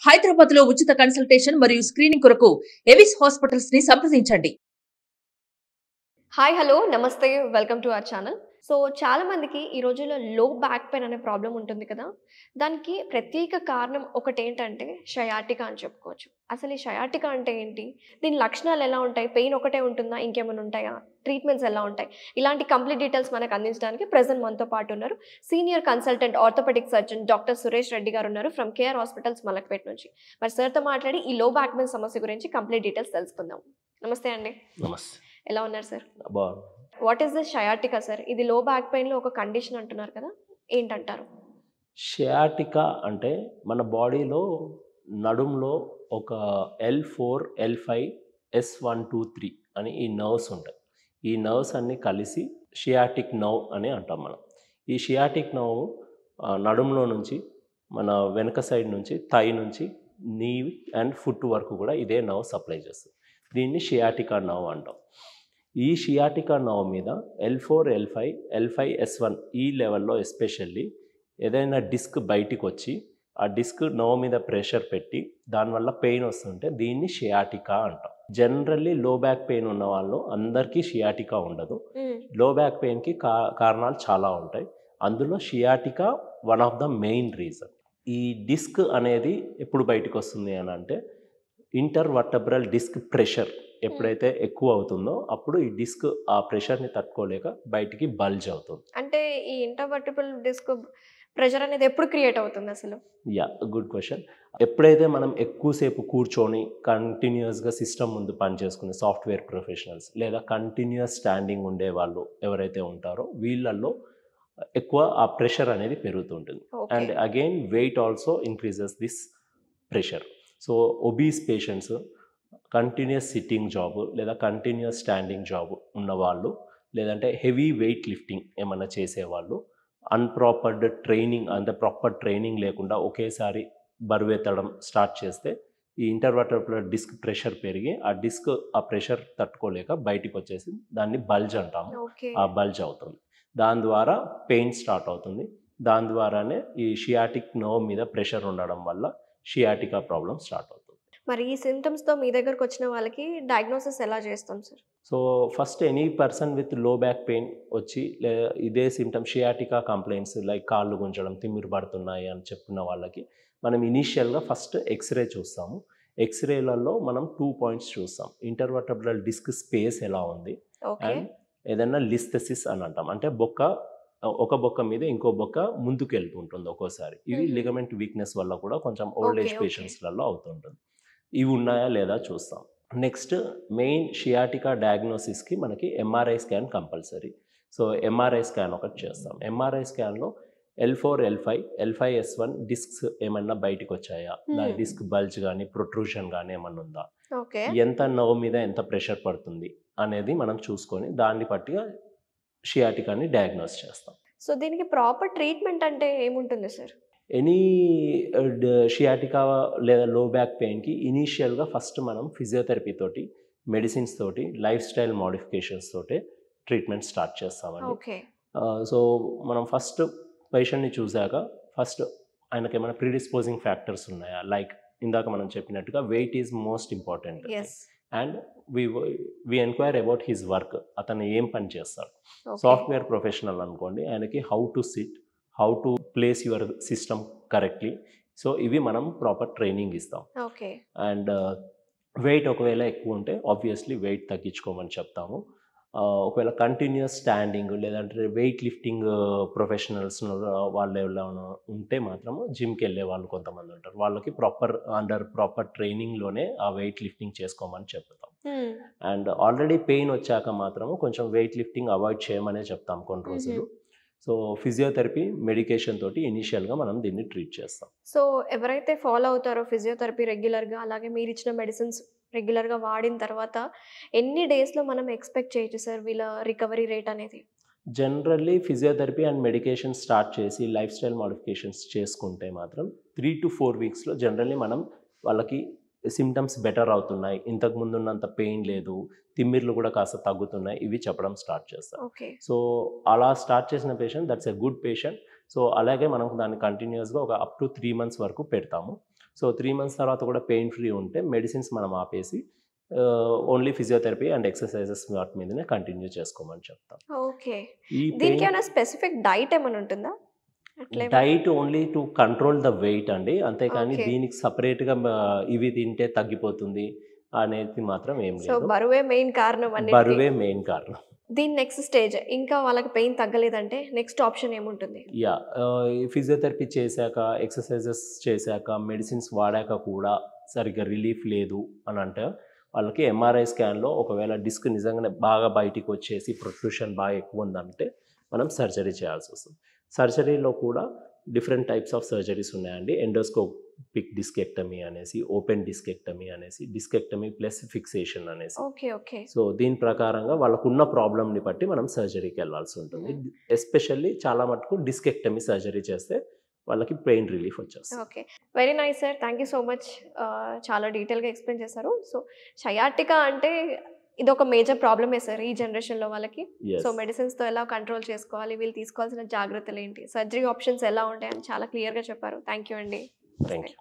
హైదరాబాద్ లో ఉచిత కన్సల్టేషన్ మరియు స్క్రీనింగ్ కొరకు ఎవిస్ హాస్పిటల్స్ ని సంప్రదించండి. హాయ్ హలో నమస్తే welcome to our channel. So చాలా మందికి ఈ రోజుల్లో లో బ్యాక్ పెయిన్ అనే ప్రాబ్లం ఉంటుంది కదా. దానికి ప్రత్యేక కారణం ఒకటేంటంటే షయాటికా అని చెప్పుకోవచ్చు. అసలు ఈ షయాటికా అంటే ఏంటి, దీని లక్షణాలు ఎలా ఉంటాయి, పెయిన్ ఒకటే ఉంటుందా, ఇంకేమైనా ఉంటాయా, ట్రీట్మెంట్స్ ఎలా ఉంటాయి, ఇలాంటి కంప్లీట్ డీటెయిల్స్ మనకు అందించడానికి ప్రెజెంట్ మనతో పాటు ఉన్నారు senior consultant orthopedic surgeon doctor Suresh Reddy గారు ఉన్నారు ఫ్రమ్ కేఆర్ హాస్పిటల్స్ మలక్పేట నుంచి. మరి సార్తో మాట్లాడి ఈ లో బ్యాక్ పెయిన్ సమస్య గురించి కంప్లీట్ డీటెయిల్స్ తెలుసుకుందాం. నమస్తే అండి. నమస్తే. ఎలా ఉన్నారు సార్? బాగుంది. What is the షయాటికా sir? ఇది లో బ్యాక్ పెయిన్లో ఒక కండిషన్ అంటున్నారు కదా, ఏంటంటారు? షియాటికా అంటే మన బాడీలో నడుములో ఒక L4, L5, S1, 2, 3 అని ఈ నర్వ్స్ ఉంటాయి. ఈ నర్వ్స్ అన్నీ కలిసి షియాటిక్ నర్వ్ అని అంటాం మనం. ఈ షియాటిక్ నర్వ్ నడుములో నుంచి మన వెనక సైడ్ నుంచి థై నుంచి నీ అండ్ ఫుట్ వరకు కూడా ఇదే నర్వ్ సప్లై చేస్తుంది. దీన్ని షియాటికా నర్వ్ అంటాం. ఈ షియాటికా నర్వ్ మీద L4, L5, L5, S1 ఈ లెవెల్లో ఎస్పెషల్లీ ఏదైనా డిస్క్ బయటికి వచ్చి ఆ డిస్క్ నర్వ్ మీద ప్రెషర్ పెట్టి దానివల్ల పెయిన్ వస్తుంటే దీన్ని షియాటికా అంటాం. జనరల్లీ లో బ్యాక్ పెయిన్ ఉన్న వాళ్ళు అందరికీ షియాటికా ఉండదు. లో బ్యాక్ పెయిన్కి కారణాలు చాలా ఉంటాయి. అందులో sciatica one of the main reason. ఈ డిస్క్ అనేది ఎప్పుడు బయటకు వస్తుంది అని అంటే ఇంటర్వర్టబ్రల్ డిస్క్ ప్రెషర్ ఎప్పుడైతే ఎక్కువ అవుతుందో అప్పుడు ఈ డిస్క్ ఆ ప్రెషర్ని తట్టుకోలేక బయటికి బల్జ్ అవుతుంది. అంటే ఈ ఇంటర్వర్టబుల్ డిస్క్ ప్రెషర్ అనేది ఎప్పుడు క్రియేట్ అవుతుంది అసలు? Yeah, good question. ఎప్పుడైతే మనం ఎక్కువసేపు కూర్చొని కంటిన్యూస్గా సిస్టమ్ ముందు పనిచేసుకునే సాఫ్ట్వేర్ ప్రొఫెషనల్స్ లేదా కంటిన్యూస్ స్టాండింగ్ ఉండే వాళ్ళు ఎవరైతే ఉంటారో వీళ్ళల్లో ఎక్కువ ఆ ప్రెషర్ అనేది పెరుగుతుంటుంది. And again weight also increases this pressure. So obese patients, continuous sitting job లేదా కంటిన్యూస్ స్టాండింగ్ జాబ్ ఉన్నవాళ్ళు, లేదంటే హెవీ వెయిట్ లిఫ్టింగ్ ఏమన్నా చేసేవాళ్ళు, అన్ప్రాపర్డ్ ట్రైనింగ్ అంటే ప్రాపర్ ట్రైనింగ్ లేకుండా ఒకేసారి బరువెత్తడం స్టార్ట్ చేస్తే ఈ ఇంటర్వర్టబ్రల్ డిస్క్ ప్రెషర్ పెరిగి ఆ డిస్క్ ఆ ప్రెషర్ తట్టుకోలేక బయటికి వచ్చేసి దాన్ని బల్జ్ అంటాము. ఆ బల్జ్ అవుతుంది. దాని ద్వారా పెయిన్ స్టార్ట్ అవుతుంది. దాని ద్వారానే ఈ షియాటిక్ నర్వ్ మీద ప్రెషర్ ఉండడం వల్ల షియాటికా ప్రాబ్లం స్టార్ట్ అవుతుంది. మరి ఈ సిమ్టమ్స్తో మీ దగ్గరకు వచ్చిన వాళ్ళకి డయాగ్నోసిస్ ఎలా చేస్తాం sir? So first any person with లో బ్యాక్ పెయిన్ వచ్చి ఇదే సిమ్టమ్ షియాటికా కంప్లైంట్స్ లైక్ కాళ్ళు గుంజడం, తిమ్మిరి పడుతున్నాయి అని చెప్పుకున్న వాళ్ళకి మనం ఇనీషియల్గా ఫస్ట్ ఎక్స్రే చూస్తాము. ఎక్స్రేలలో మనం 2 పాయింట్స్ చూస్తాం. ఇంటర్వర్టబ్రల్ డిస్క్ స్పేస్ ఎలా ఉంది అండ్ ఏదైనా లిస్థెసిస్ అని అంటాం. అంటే ఒక బొక్క మీద ఇంకో బొక్క ముందుకు వెళ్తుంటుంది ఒక్కోసారి. ఇవి లిగమెంట్ వీక్నెస్ వల్ల కూడా కొంచెం ఓల్డ్ ఏజ్ పేషెంట్స్లలో అవుతుంటుంది. ఇవి ఉన్నాయా లేదా చూస్తాం. నెక్స్ట్ మెయిన్ షియాటికా డయాగ్నోసిస్కి మనకి MRI scan compulsory. So MRI scan ఒకటి చేస్తాం. MRI స్కాన్లో L4, L5, L5, S1 discs ఏమన్నా బయటకు వచ్చాయా, దాని డిస్క్ బల్జ్ కానీ ప్రొట్రూషన్ కానీ ఏమన్నా ఉందా, ఎంత నర్వ్ మీద ఎంత ప్రెషర్ పడుతుంది అనేది మనం చూసుకొని దాన్ని బట్టిగా షియాటికాని డయాగ్నోస్ చేస్తాం. సో దీనికి ప్రాపర్ ట్రీట్మెంట్ అంటే ఏముంటుంది సార్? ఎనీ షియాటికా లేదా లో బ్యాక్ పెయిన్కి ఇనీషియల్గా ఫస్ట్ మనం ఫిజియోథెరపీ తోటి, మెడిసిన్స్ తోటి, లైఫ్ స్టైల్ మోడిఫికేషన్స్ తోటి ట్రీట్మెంట్ స్టార్ట్ చేస్తామండి. సో మనం ఫస్ట్ పేషెంట్ని చూసాక ఫస్ట్ ఆయనకి ఏమైనా ప్రీడిస్పోజింగ్ ఫ్యాక్టర్స్ ఉన్నాయా, లైక్ ఇందాక మనం చెప్పినట్టుగా weight is most important. And we enquire about his work, అతను ఏం పని చేస్తాడు. సాఫ్ట్వేర్ ప్రొఫెషనల్ అనుకోండి, ఆయనకి how to sit, how to place your system correctly. So ఇవి మనం ప్రాపర్ ట్రైనింగ్ ఇస్తాం. అండ్ వెయిట్ ఒకవేళ ఎక్కువ ఉంటే ఆబ్వియస్లీ వెయిట్ తగ్గించుకోమని చెప్తాము. ఒకవేళ కంటిన్యూస్ స్టాండింగ్ లేదంటే వెయిట్ లిఫ్టింగ్ ప్రొఫెషనల్స్ వాళ్ళు ఎవరైనా ఉంటే మాత్రము జిమ్కి వెళ్ళే వాళ్ళు కొంతమంది ఉంటారు. వాళ్ళకి ప్రాపర్ ట్రైనింగ్లోనే ఆ వెయిట్ లిఫ్టింగ్ చేసుకోమని చెప్తాం. అండ్ ఆల్రెడీ పెయిన్ వచ్చాక మాత్రము కొంచెం వెయిట్ లిఫ్టింగ్ అవాయిడ్ చేయమనే చెప్తాం కొన్ని రోజులు. సో ఫిజియోథెరపీ మెడికేషన్ తోటి ఇనీషియల్గా మనం దీన్ని ట్రీట్ చేస్తాం. సో ఎవరైతే ఫాలో అవుతారో ఫిజియోథెరపీ రెగ్యులర్గా, అలాగే మీరు ఇచ్చిన మెడిసిన్స్ రెగ్యులర్గా వాడిన తర్వాత ఎన్ని డేస్లో మనం ఎక్స్పెక్ట్ చేయొచ్చు సార్ వీళ్ళ రికవరీ రేట్ అనేది? Generally physiotherapy and medication start చేసి లైఫ్ స్టైల్ మోడిఫికేషన్స్ చేసుకుంటే మాత్రం 3 to 4 వీక్స్లో జనరల్లీ మనం వాళ్ళకి సిమ్టమ్స్ బెటర్ అవుతున్నాయి, ఇంతకు ముందు ఉన్నంత పెయిన్ లేదు, తిమ్మిర్లు కూడా కాస్త తగ్గుతున్నాయి, ఇవి చెప్పడం స్టార్ట్ చేస్తాం. సో అలా స్టార్ట్ చేసిన patient that's a good patient. So అలాగే మనం దాన్ని కంటిన్యూస్గా ఒక అప్ టు 3 months వరకు పెడతాము. సో 3 months తర్వాత కూడా పెయిన్ ఫ్రీ ఉంటే మెడిసిన్స్ మనం ఆపేసి ఓన్లీ ఫిజియోథెరపీ అండ్ ఎక్సర్సైజెస్ వాటి మీదనే కంటిన్యూ చేసుకోమని చెప్తాం. ఓకే. ఈ దీనికి ఏమైనా స్పెసిఫిక్ డైట్ ఏమైనా ఉంటుందా? Diet only to control the weight అండి, అంతేకాని Okay. దీనికి సపరేట్గా ఇవి తింటే తగ్గిపోతుంది అనేది మాత్రం ఏం సో లేదు. బరువే మెయిన్ కారణం అన్నిటికీ. బరువే మెయిన్ కారణం. దీని నెక్స్ట్ స్టేజ్ ఇంకా వాళ్ళకి పెయిన్ తగ్గలేదంటే నెక్స్ట్ ఆప్షన్ ఏముంటుంది? యా, ఫిజియోథెరపీ చేశాక ఎక్సర్సైజెస్ చేశాక మెడిసిన్స్ వాడాక కూడా సరిగ్గా రిలీఫ్ లేదు అని అంటే వాళ్ళకి ఎంఆర్ఐ స్కాన్లో ఒకవేళ డిస్క్ నిజంగానే బాగా బయటికి వచ్చేసి ప్రొట్రూషన్ బాగా ఎక్కువ ఉందంటే మనం సర్జరీ చేయాల్సి వస్తుంది. సర్జరీలో కూడా డిఫరెంట్ టైప్స్ ఆఫ్ సర్జరీస్ ఉన్నాయండి. ఎండోస్కోపిక్ డిస్కెక్టమీ అనేసి, ఓపెన్ డిస్కెక్టమీ అనేసి, డిస్కెక్టమీ ప్లస్ ఫిక్సేషన్ అనేసి. Okay okay. సో దీని ప్రకారంగా వాళ్ళకున్న ప్రాబ్లమ్ని బట్టి మనం సర్జరీకి వెళ్ళాల్సి ఉంటుంది. ఎస్పెషల్లీ చాలా మటుకు డిస్కెక్టమీ సర్జరీ చేస్తే వాళ్ళకి పెయిన్ రిలీఫ్ వచ్చేస్తుంది. Okay, very nice sir, thank you so much. చాలా డీటెయిల్గా ఎక్స్ప్లెయిన్ చేశారు. సో సయాటికా అంటే ఇది ఒక మేజర్ ప్రాబ్లమే సార్ ఈ జనరేషన్లో వాళ్ళకి. Yes. సో మెడిసిన్స్తో ఎలా కంట్రోల్ చేసుకోవాలి, వీళ్ళు తీసుకోవాల్సిన జాగ్రత్తలు ఏంటి, సర్జరీ ఆప్షన్స్ ఎలా ఉంటాయని చాలా క్లియర్గా చెప్పారు. థ్యాంక్ యూ అండి. Thank you.